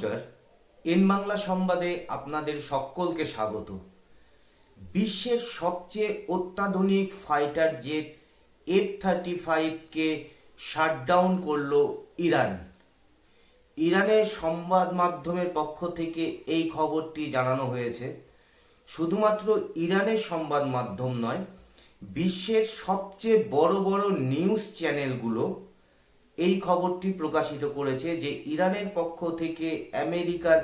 নমস্কার। এন বাংলা সংবাদে আপনাদের সকলকে স্বাগত। বিশ্বের সবচেয়ে অত্যাধুনিক ফাইটার জেট F-35কে শাটডাউন করল ইরান। ইরানের সংবাদ মাধ্যমের পক্ষ থেকে এই খবরটি জানানো হয়েছে। শুধুমাত্র ইরানের সংবাদ মাধ্যম নয়, বিশ্বের সবচেয়ে বড় বড় নিউজ চ্যানেলগুলো এই খবরটি প্রকাশিত করেছে যে ইরানের পক্ষ থেকে আমেরিকার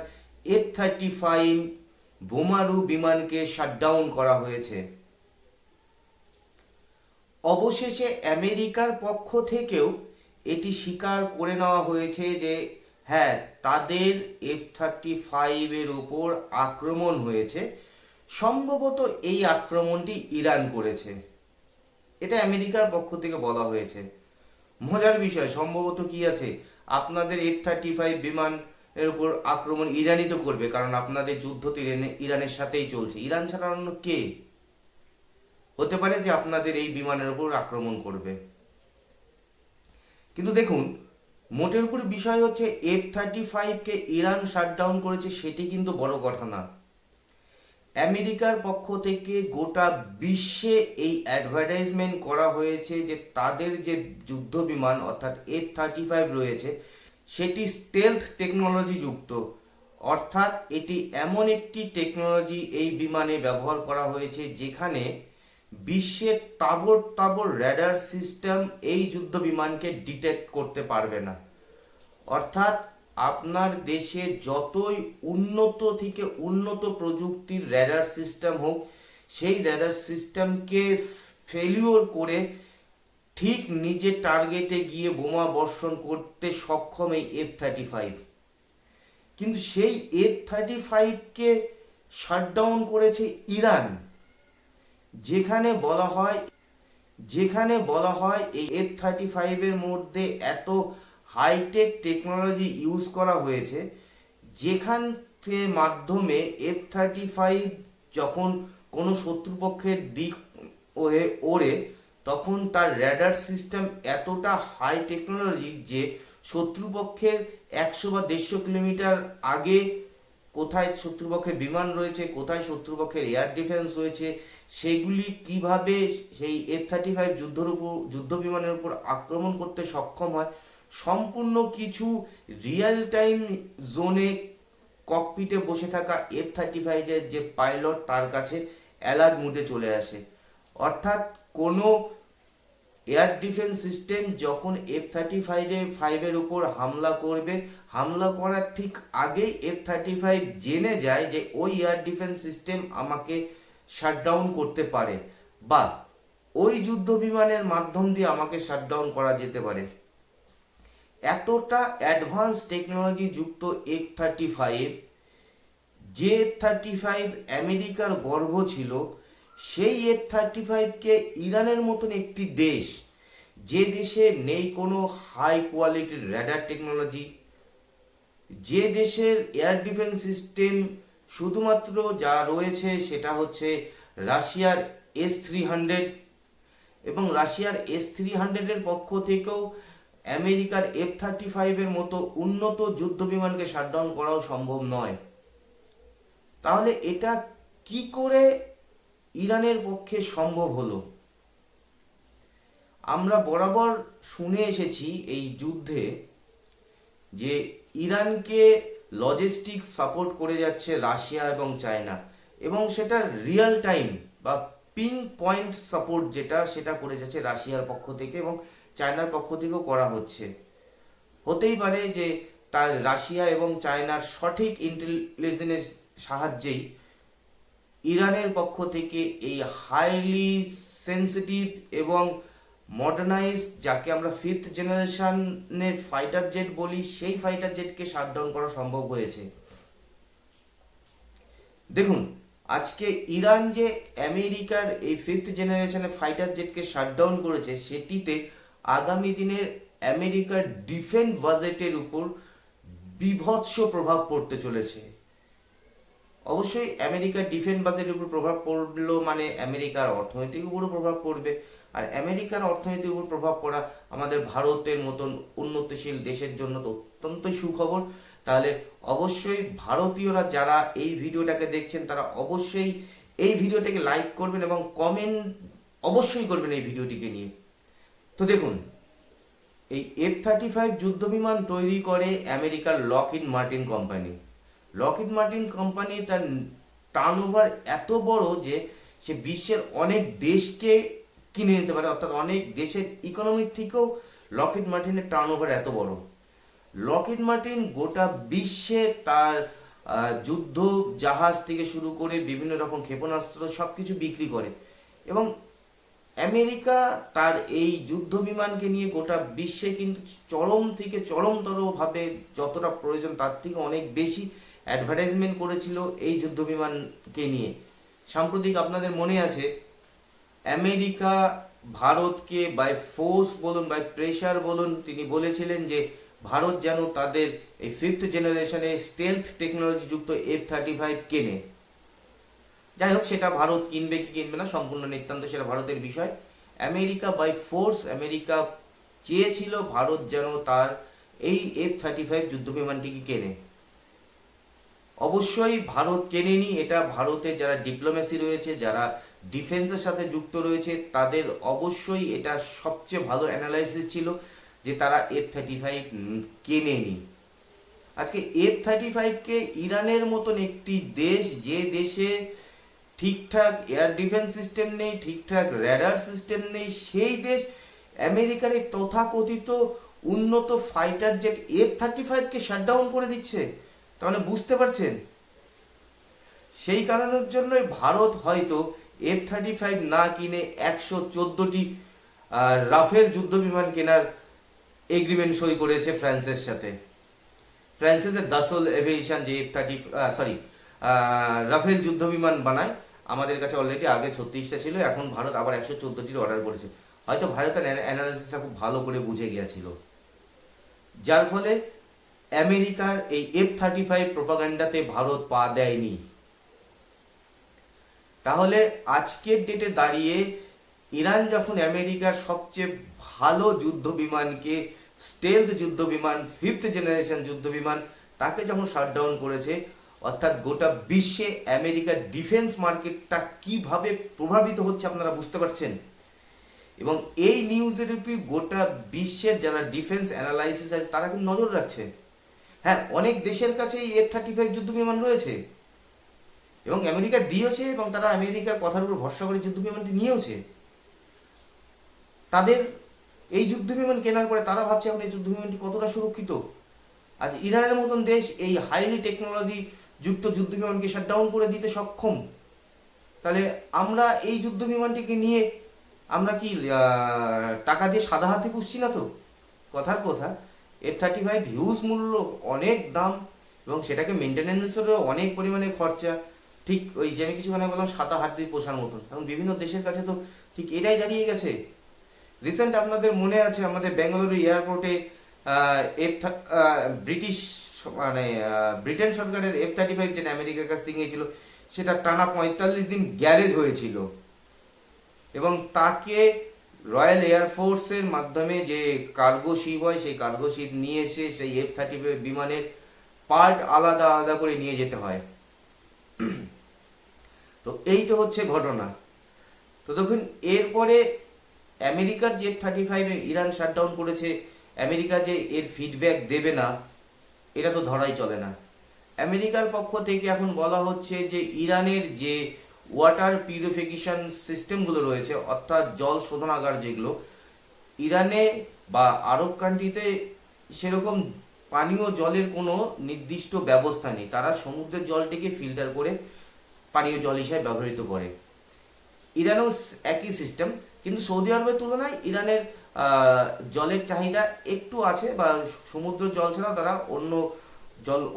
F-35 বোমারু বিমানকে শাটডাউন করা হয়েছে। অবশেষে আমেরিকার পক্ষ থেকেও এটি স্বীকার করে নেওয়া হয়েছে যে হ্যাঁ, তাদের F-35 উপর আক্রমণ হয়েছে। সম্ভবত এই আক্রমণটি ইরান করেছে, এটা আমেরিকার পক্ষ থেকে বলা হয়েছে। মজার বিষয়, সম্ভবত কি আছে, আপনাদের F-35 বিমানের উপর আক্রমণ ইরানই তো করবে, কারণ আপনাদের যুদ্ধ তো ইরানের সাথেই চলছে। ইরান ছাড়া অন্য কে হতে পারে যে আপনাদের এই বিমানের উপর আক্রমণ করবে? কিন্তু দেখুন, মোটের উপর বিষয় হচ্ছে F-35কে ইরান শাটডাউন করেছে, সেটি কিন্তু বড় কথা না। আমেরিকার পক্ষ থেকে গোটা বিশ্বে এই অ্যাডভার্টাইজমেন্ট করা হয়েছে যে তাদের যে যুদ্ধ বিমান অর্থাৎ F-35 রয়েছে সেটি স্টেলথ টেকনোলজি যুক্ত, অর্থাৎ এটি এমন একটি টেকনোলজি এই বিমানে ব্যবহার করা হয়েছে যেখানে বিশ্বের তাবড় তাবড় র্যাডার সিস্টেম এই যুদ্ধ বিমানকে ডিটেক্ট করতে পারবে না। অর্থাৎ আপনার দেশে যতই উন্নত থেকে উন্নত প্রযুক্তির র্যাডার সিস্টেম হোক, সেই র্যাডার সিস্টেমকে ফেলিওর করে ঠিক নিজের টার্গেটে গিয়ে বোমা বর্ষণ করতে সক্ষম এই F-35। কিন্তু সেই F-35কে শাটডাউন করেছে ইরান, যেখানে বলা হয় এই F-35 এর মধ্যে এত হাইটেক টেকনোলজি ইউজ করা হয়েছে, যেখান মাধ্যমে F-35 যখন কোনো শত্রুপক্ষের দিক হয়ে ওড়ে তখন তার র্যাডার সিস্টেম এতটা হাই টেকনোলজি যে শত্রুপক্ষের 100 বা 150 কিলোমিটার আগে কোথায় শত্রুপক্ষের বিমান রয়েছে, কোথায় শত্রুপক্ষের এয়ার ডিফেন্স রয়েছে, সেগুলি কিভাবে সেই F-35 যুদ্ধ বিমানের উপর আক্রমণ করতে সক্ষম হয়, সম্পূর্ণ কিছু রিয়েল টাইম জোনে ককপিটে বসে থাকা F-35 এর যে পাইলট তার কাছে অ্যালার্ট মুডে চলে আসে। অর্থাৎ কোনো এয়ার ডিফেন্স সিস্টেম যখন F-35 এর উপর হামলা করবে, হামলা করার ঠিক আগেই F-35 জেনে যায় যে ওই এয়ার ডিফেন্স সিস্টেম আমাকে শাটডাউন করতে পারে বা ওই যুদ্ধ বিমানের মাধ্যম দিয়ে আমাকে শাটডাউন করা যেতে পারে। এতটা অ্যাডভান্স টেকনোলজি যুক্ত F-35, যে F-35 আমেরিকার গর্ব ছিল, সেই F-35কে ইরানের মতন একটি দেশ, যে দেশে নেই কোনো হাই কোয়ালিটির র্যাডার টেকনোলজি, যে দেশের এয়ার ডিফেন্স সিস্টেম শুধুমাত্র যা রয়েছে সেটা হচ্ছে রাশিয়ার S-300, এবং রাশিয়ার S-300 এর পক্ষ থেকেও আমেরিকার F-35 এর মতো উন্নত যুদ্ধ বিমানকে শাটডাউন করাও সম্ভব নয়। তাহলে এটা কি করে ইরানের পক্ষে সম্ভব হলো? আমরা বরাবর শুনে এসেছি এই যুদ্ধে যে ইরানকে লজিস্টিক সাপোর্ট করে যাচ্ছে রাশিয়া এবং চায়না, এবং সেটা রিয়েল টাইম বা পিন পয়েন্ট সাপোর্ট সেটা করে যাচ্ছে রাশিয়ার পক্ষ থেকে এবং চায়নার পক্ষ থেকেও করা হচ্ছে। হতেই পারে যে তার রাশিয়া এবং চায়নার সঠিক ইন্টেলিজেন্স সাহায্যেই ইরানের পক্ষ থেকে এই হাইলি সেন্সিটিভ এবং মডার্নাইজড, যাকে আমরা 5th জেনারেশনের ফাইটার জেট বলি, সেই ফাইটার জেটকে শাটডাউন করা সম্ভব হয়েছে। দেখুন, আজকে ইরান যে আমেরিকার এই 5th জেনারেশনের ফাইটার জেটকে শাটডাউন করেছে, সেটিতে আগামী দিনের আমেরিকার ডিফেন্স বাজেটের উপর বিভৎস প্রভাব পড়তে চলেছে। অবশ্যই আমেরিকার ডিফেন্স বাজেটের উপর প্রভাব পড়লো মানে আমেরিকার অর্থনৈতিক উপরও প্রভাব পড়বে, আর আমেরিকার অর্থনীতির উপর প্রভাব পড়া আমাদের ভারতের মতন উন্নতিশীল দেশের জন্য তো অত্যন্তই সুখবর, তাহলে অবশ্যই ভারতীয়রা যারা এই ভিডিওটাকে দেখছেন তারা অবশ্যই এই ভিডিওটাকে লাইক করবেন এবং কমেন্ট অবশ্যই করবেন এই ভিডিওটিকে নিয়ে। তো দেখুন, এই F-35 যুদ্ধ বিমান তৈরি করে আমেরিকার Lockheed Martin company. Lockheed Martin company তার টার্নওভার এত বড় যে সে বিশ্বের অনেক দেশকে কিনে নিতে পারে, অর্থাৎ অনেক দেশের ইকোনমির থেকেও লকহিড মার্টিনের টার্নওভার এত বড়। লকহিড মার্টিন গোটা বিশ্বে তার যুদ্ধ জাহাজ থেকে শুরু করে বিভিন্ন রকম ক্ষেপণাস্ত্র সব কিছু বিক্রি করে, এবং আমেরিকা তার এই যুদ্ধ বিমানকে নিয়ে গোটা বিশ্বে কিন্তু চরম থেকে চরমতরভাবে যতটা প্রয়োজন তার থেকে অনেক বেশি অ্যাডভার্টাইজমেন্ট করেছিল এই যুদ্ধ বিমানকে নিয়ে। সাম্প্রতিক আপনাদের মনে আছে, আমেরিকা ভারতকে বাই ফোর্স বলুন বাই প্রেশার বলুন তিনি বলেছিলেন যে ভারত যেন তাদের এই 5th জেনারেশনে স্টেলথ টেকনোলজি যুক্ত F-35 কেনে। যাই হোক, সেটা ভারত কিনবে কি কিনবে না সম্পূর্ণ নিতান্ত সেটা ভারতের বিষয়। আমেরিকা বাই ফোর্স, আমেরিকা চেয়েছিল ভারত যেন তার এই F-35 যুদ্ধ বিমানটিকে কেনে। অবশ্যই ভারত কেনেনি, এটা ভারতে যারা ডিপ্লোমেসি রয়েছে, যারা ডিফেন্সের সাথে যুক্ত রয়েছে তাদের অবশ্যই এটা সবচেয়ে ভালো অ্যানালাইসিস ছিল যে তারা F-35 কেনেনি। আজকে F-35কে ইরানের মতন একটি দেশ, যে দেশে ঠিকঠাক এয়ার ডিফেন্স সিস্টেম নেই, ঠিকঠাক র্যাডার সিস্টেম নেই, সেই দেশ আমেরিকার এই তথাকথিত উন্নত ফাইটার জেট F-35কে শাটডাউন করে দিচ্ছে। তার মানে বুঝতে পারছেন, সেই কারণের জন্যই ভারত হয়তো F-35 না কিনে 114টি রাফেল যুদ্ধ বিমান কেনার এগ্রিমেন্ট সই করেছে ফ্রান্সের সাথে। ফ্রান্সের দাসল এভিয়েশন যে রাফেল যুদ্ধ বিমান বানায়, আমাদের কাছে অলরেডি আগে 36টা ছিল, এখন ভারত আবার 114টির অর্ডার করেছে। হয়তো ভারতের অ্যানালিসিসটা খুব ভালো করে বুঝে গিয়েছিল, যার ফলে আমেরিকার এই F-35 প্রোপাগান্ডাতে ভারত পা দেয়নি। তাহলে আজকের ডেটে দাঁড়িয়ে ইরান যখন আমেরিকার সবচেয়ে ভালো যুদ্ধ বিমানকে, স্টেলথ যুদ্ধ বিমান, 5th জেনারেশন যুদ্ধ বিমান, তাকে যখন শাটডাউন করেছে, অর্থাৎ গোটা বিশ্বে আমেরিকার ডিফেন্স মার্কেটটা কিভাবে প্রভাবিত হচ্ছে আপনারা বুঝতে পারছেন। এবং এই নিউজের উপর গোটা বিশ্বের যারা ডিফেন্স অ্যানালাইসিস আছে তারা কিন্তু নজর রাখছে। হ্যাঁ, অনেক দেশের কাছে এই F-35 যুদ্ধ বিমান রয়েছে এবং আমেরিকা দিয়েছে, এবং তারা আমেরিকার কথার উপর ভরসা করে যুদ্ধ বিমানটি নিয়েওছে। তাদের এই যুদ্ধ বিমান কেনার পরে তারা ভাবছে এখন এই যুদ্ধ বিমানটি কতটা সুরক্ষিত। আজ ইরানের মতন দেশ এই হাইলি টেকনোলজি যুক্ত যুদ্ধ বিমানকে শাটডাউন করে দিতে সক্ষম, তাহলে আমরা এই যুদ্ধ বিমানটিকে নিয়ে আমরা কি টাকা দিয়ে সাদা হাতে পুষছি না তো? কথার কথা, F-35 হিউজ মূল্য, অনেক দাম, এবং সেটাকে মেনটেন্যান্সেরও অনেক পরিমাণে খরচা। ঠিক ওই যে আমি কিছুক্ষণ আগে বললাম সাদা হাত দিয়ে পোষার মতন, এখন বিভিন্ন দেশের কাছে তো ঠিক এটাই দাঁড়িয়ে গেছে। রিসেন্ট আপনাদের মনে আছে আমাদের বেঙ্গালুরু এয়ারপোর্টে ব্রিটেন সরকারের F-35 যেটা আমেরিকার কাছ থেকে গিয়েছিল, সেটা টানা 45 দিন গ্যারেজ হয়েছিল, এবং তাকে রয়্যাল এয়ারফোর্সের মাধ্যমে যে কার্গো শিপ হয় সেই কার্গো শিপ নিয়ে এসে সেই F-35 বিমানের পার্ট আলাদা আলাদা করে নিয়ে যেতে হয়। তো এই তো হচ্ছে ঘটনা। তো দেখুন, এরপরে আমেরিকার যে F-35 ইরান শাটডাউন করেছে, আমেরিকা যে এর ফিডব্যাক দেবে না এটা তো ধরাই চলে না। আমেরিকার পক্ষ থেকে এখন বলা হচ্ছে যে ইরানের যে ওয়াটার পিউরিফিকেশন সিস্টেমগুলো রয়েছে, অর্থাৎ জল শোধনাগার যেগুলো, ইরানে বা আরব কান্ট্রিতে সেরকম পানীয় জলের কোনো নির্দিষ্ট ব্যবস্থা নেই। তারা সমুদ্রের জলটিকে ফিল্টার করে পানীয় জল হিসেবে ব্যবহৃত করে। ইরানেও একই সিস্টেম, কিন্তু সৌদি আরবের তুলনায় ইরানের জলের চাহিদা একটু আছে, বা সমুদ্র জল ছাড়াও তারা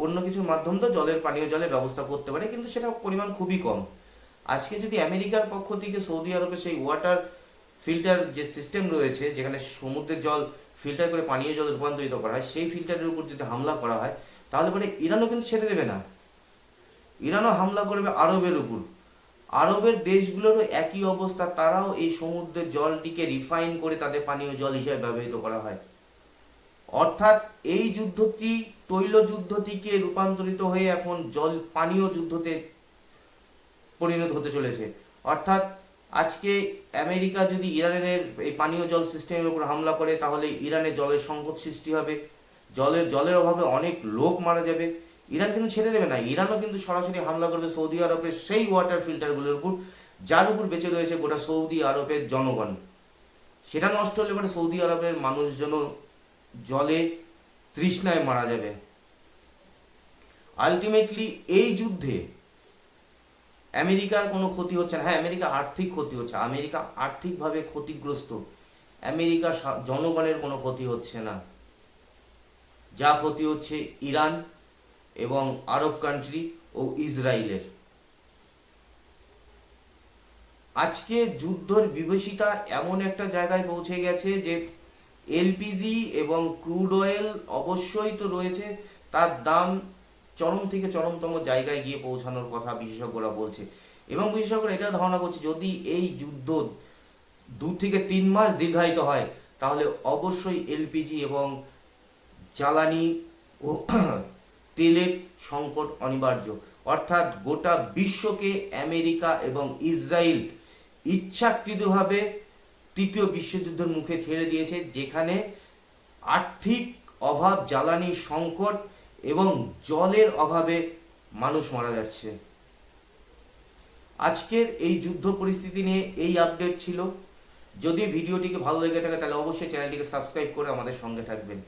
অন্য কিছুর মাধ্যম তো জলের পানীয় জলের ব্যবস্থা করতে পারে, কিন্তু সেটা পরিমাণ খুবই কম। আজকে যদি আমেরিকার পক্ষ থেকে সৌদি আরবে সেই ওয়াটার ফিল্টার যে সিস্টেম রয়েছে, যেখানে সমুদ্রের জল ফিল্টার করে পানীয় জল রূপান্তরিত করা হয়, সেই ফিল্টারের উপর যদি হামলা করা হয়, তাহলে পরে ইরানও কিন্তু ছেড়ে দেবে না। ইরানও হামলা করবে আরবের উপর। আরবের দেশগুলোরও একই অবস্থা, তারাও এই সমুদ্রের জলটিকে রিফাইন করে তাদের পানীয় জল হিসেবে ব্যবহৃত করা হয়। অর্থাৎ এই যুদ্ধটি তৈল যুদ্ধ থেকে রূপান্তরিত হয়ে এখন পানীয় যুদ্ধতে পরিণত হতে চলেছে। অর্থাৎ আজকে আমেরিকা যদি ইরানের এই পানীয় জল সিস্টেমের উপর হামলা করে, তাহলে ইরানে জলের সংকট সৃষ্টি হবে, জলের অভাবে অনেক লোক মারা যাবে। ইরান কিন্তু ছেড়ে দেবে না, ইরানও কিন্তু সরাসরি হামলা করবে সৌদি আরবের সেই ওয়াটার ফিল্টারগুলোর উপর যার উপর বেঁচে রয়েছে গোটা সৌদি আরবের জনগণ। সেটা নষ্ট হলে পরে সৌদি আরবের মানুষজনও জলে তৃষ্ণায় মারা যাবে। আলটিমেটলি এই যুদ্ধে আমেরিকার কোনো ক্ষতি হচ্ছে না। হ্যাঁ, আমেরিকা আর্থিক ক্ষতি হচ্ছে, আমেরিকা আর্থিকভাবে ক্ষতিগ্রস্ত, আমেরিকার জনগণের কোনো ক্ষতি হচ্ছে না। যা ক্ষতি হচ্ছে ইরান এবং আরব কান্ট্রি ও ইসরায়েলের। আজকে যুদ্ধর বিভীষিকা এমন একটা জায়গায় পৌঁছে গেছে যে এলপিজি এবং ক্রুড অয়েল অবশ্যই তো রয়েছে, তার দাম চরম থেকে চরমতম জায়গায় গিয়ে পৌঁছানোর কথা বিশেষজ্ঞরা বলছে। এবং বিশেষজ্ঞরা এটা ধারণা করছে যদি এই যুদ্ধ 2 থেকে 3 মাস দীর্ঘায়িত হয়, তাহলে অবশ্যই এলপিজি এবং জ্বালানি ও তেলের সংকট অনিবার্য। অর্থাৎ গোটা বিশ্বকে আমেরিকা এবং ইসরায়েল ইচ্ছাকৃতভাবে তৃতীয় বিশ্বযুদ্ধের মুখে ঠেলে দিয়েছে, যেখানে আর্থিক অভাব, জ্বালানি সংকট এবং জলের অভাবে মানুষ মারা যাচ্ছে। আজকের এই যুদ্ধ পরিস্থিতি নিয়ে এই আপডেট ছিল। যদি ভিডিওটিকে ভালো লেগে থাকে তাহলে অবশ্যই চ্যানেলটিকে সাবস্ক্রাইব করে আমাদের সঙ্গে থাকবেন।